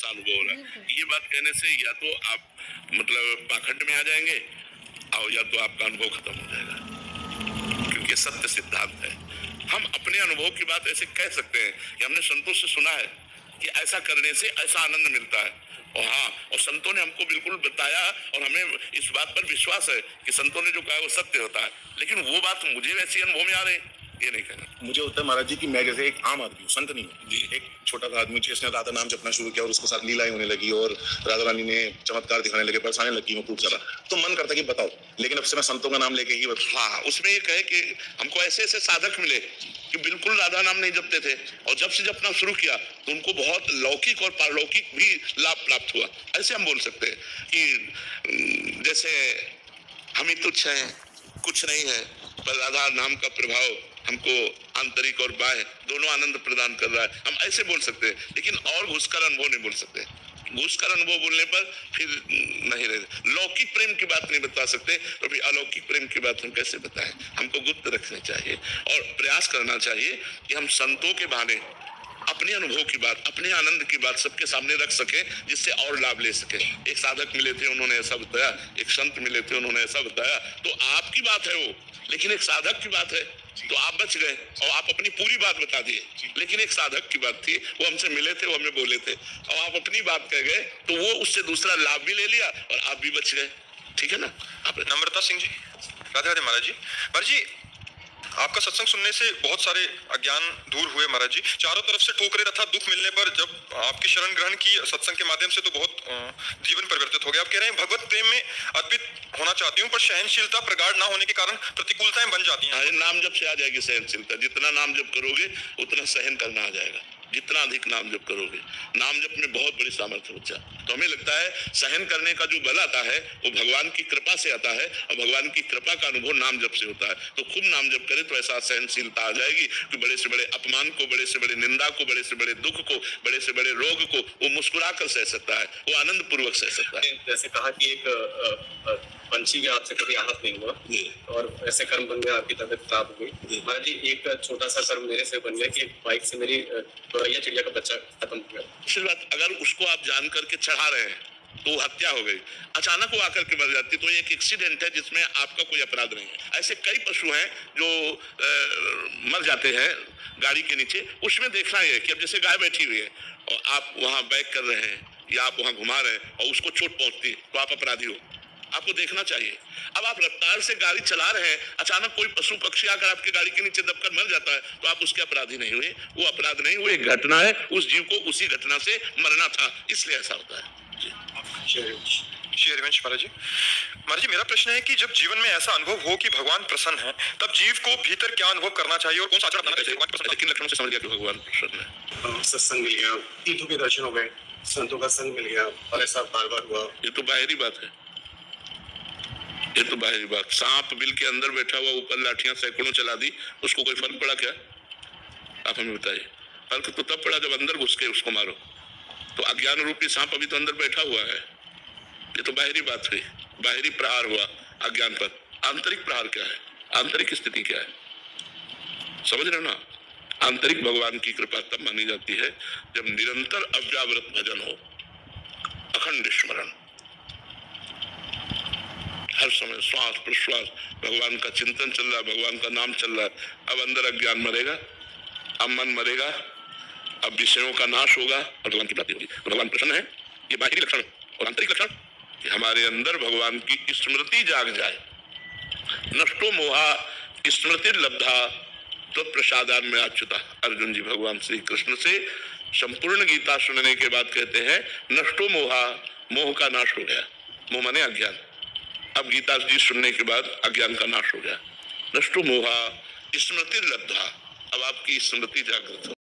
ऐसा अनुभव हो रहा है। ये बात कहने से या तो आप मतलब पाखंड में आ जाएंगे और या तो आपका अनुभव खत्म हो जाएगा, क्योंकि सत्य सिद्धांत है। हम अपने अनुभव की बात ऐसे कह सकते हैं कि हमने संतों से सुना है कि ऐसा करने से ऐसा आनंद मिलता है, और हाँ, और संतों ने हमको बिल्कुल बताया और हमें इस बात पर विश्वास है कि संतों ने जो कहा वो सत्य होता है। लेकिन वो बात मुझे वैसी अनुभव में आ रही, ये नहीं कहना। मुझे होता है महाराज जी कि मैं जैसे एक आम आदमी हूँ, संत नहीं हूँ, एक छोटा सा आदमी जिसने राधा नाम जपना शुरू किया और उसके साथ लीलाएं होने लगी और राधा रानी ने चमत्कार दिखाने लगे, बरसाने लगी खूब सारा, तो मन करता है कि बताओ, लेकिन अब से मैं संतों का नाम लेके ही हाँ, उसमें ये कहे कि हमको ऐसे ऐसे साधक मिले कि बिल्कुल राधा नाम नहीं जपते थे और जब से जपना शुरू किया तो उनको बहुत लौकिक और पारलौकिक भी लाभ प्राप्त हुआ। ऐसे हम बोल सकते हैं कि जैसे हम ही तुच्छ हैं, कुछ नहीं है, पर राधा नाम का प्रभाव हमको आंतरिक और बाह्य दोनों आनंद प्रदान कर रहा है, हम ऐसे बोल सकते हैं। लेकिन और घुसकर अनुभव नहीं बोल सकते। घुसकर अनुभव बोलने पर फिर नहीं रहे। लौकिक प्रेम की बात नहीं बता सकते तो फिर अलौकिक प्रेम की बात हम कैसे बताएं? हमको गुप्त रखना चाहिए और प्रयास करना चाहिए कि हम संतों के बहाने अपने अनुभव की बात, अपने आनंद की बात सबके सामने रख सके, जिससे और लाभ ले सके। एक साधक मिले थे, उन्होंने ऐसा बताया, एक संत मिले थे, उन्होंने ऐसा बताया, तो आपकी बात है वो, लेकिन एक साधक की बात है तो आप बच गए और आप अपनी पूरी बात बता दिए। लेकिन एक साधक की बात थी, वो हमसे मिले थे, वो हमें बोले थे और आप अपनी बात कह गए, तो वो उससे दूसरा लाभ भी ले लिया और आप भी बच गए। ठीक है ना? आप नम्रता सिंह जी, राधे राधे महाराज जी। महाराज जी, आपका सत्संग सुनने से बहुत सारे अज्ञान दूर हुए महाराज जी। चारों तरफ से ठोकरें तथा दुख मिलने पर जब आपकी शरण ग्रहण की सत्संग के माध्यम से तो बहुत जीवन परिवर्तित हो गया। आप कह रहे हैं भगवत प्रेम में अर्पित होना चाहती हूँ, पर सहनशीलता प्रगाढ़ ना होने के कारण प्रतिकूलताएं बन जाती हैं। नाम जब से आ जाएगी सहनशीलता, जितना नाम जब करोगे उतना सहन करना आ जाएगा। जितना अधिक नाम जप करोगे, नाम जप में बहुत बड़ी सामर्थ्य होता है। तो हमें लगता है सहन करने का जो बल आता है वो भगवान की कृपा से आता है और भगवान की कृपा का अनुभव नाम जप से होता है। तो खूब नाम जप करें तो ऐसा सहनशीलता आ जाएगी कि बड़े से बड़े अपमान को, बड़े से बड़े निंदा को, बड़े से बड़े दुख को, बड़े से बड़े रोग को वो मुस्कुरा कर सह सकता है, वो आनंद पूर्वक सह सकता है। जैसे कहा कि एक पंछी भी आपसे कभी आहत नहीं हुआ और ऐसे कर्म बन गए, आपकी तबीयत खराब हो गई। महाराज जी, एक छोटा सा कर्म मेरे से बन गया कि एक बाइक से मेरी गौरैया चिड़िया का बच्चा खत्म हो गया। दूसरी बात, अगर उसको आप जान करके चढ़ा रहे हैं तो हत्या हो गई, अचानक वो आकर के मर जाती तो एक एक्सीडेंट है जिसमें आपका कोई अपराध नहीं है। ऐसे कई पशु हैं जो मर जाते हैं गाड़ी के नीचे। उसमें देखना है कि अब जैसे गाय बैठी हुई है और आप वहां बैक कर रहे हैं या आप वहां घुमा रहे हैं और उसको चोट पहुंचती है तो आप अपराधी हो, आपको देखना चाहिए। अब आप रफ्तार से गाड़ी चला रहे हैं, अचानक कोई पशु पक्षी आकर आपके गाड़ी के नीचे दबकर मर जाता है तो आप उसके अपराधी नहीं हुए, वो अपराध नहीं, वो एक घटना है, उस जीव को उसी घटना से मरना था, इसलिए ऐसा होता है। शेरवंश महाराज जी, महाराज जी, मेरा प्रश्न है कि जब जीवन में ऐसा अनुभव हो कि भगवान प्रसन्न है, तब जीव को भीतर क्या अनुभव करना चाहिए और कौन सा आचरण अपनाना चाहिए? भगवान प्रसन्न, किन लक्षणों से समझ गया कि भगवान प्रसन्न है? सत्संग मिल गया, तीर्थों के दर्शन हो गए, संतों का संग मिल गया और ऐसा बार बार हुआ। ये तो बाहरी बात है, ये तो बाहरी बात। सांप बिल के अंदर बैठा हुआ ऊपर लाठियां सैकड़ों चला दी, उसको कोई फर्क पड़ा क्या? आप हमें बताइए। फर्क तो तब पड़ा जब अंदर घुस के उसको मारो। तो अज्ञान रूपी सांप अभी तो अंदर बैठा हुआ है। ये तो बाहरी बात हुई, बाहरी प्रहार हुआ अज्ञान पर। आंतरिक प्रहार क्या है? आंतरिक स्थिति क्या है? समझ रहे हो ना? आंतरिक भगवान की कृपा तब मानी जाती है जब निरंतर अव्यावृत भजन हो, अखंड स्मरण, हर समय श्वास प्रश्वास भगवान का चिंतन चल रहा है, भगवान का नाम चल रहा है। अब अंदर अज्ञान मरेगा, अब मन मरेगा, अब विषयों का नाश होगा और भगवान की प्राप्ति होगी। भगवान प्रसन्न है, ये बाहरी लक्षण। और आंतरिक लक्षण कि हमारे अंदर भगवान की स्मृति जाग जाए। नष्टो मोहा स्मृति लब्धा तो प्रसादान में अच्युता। अर्जुन जी भगवान श्री कृष्ण से संपूर्ण गीता सुनने के बाद कहते हैं नष्टो मोहा, मोह का नाश हो गया। मोह माने अज्ञान। अब गीता जी सुनने के बाद अज्ञान का नाश हो गया। नष्टो मोहा स्मृति लब्धा, अब आपकी स्मृति जागृत हो।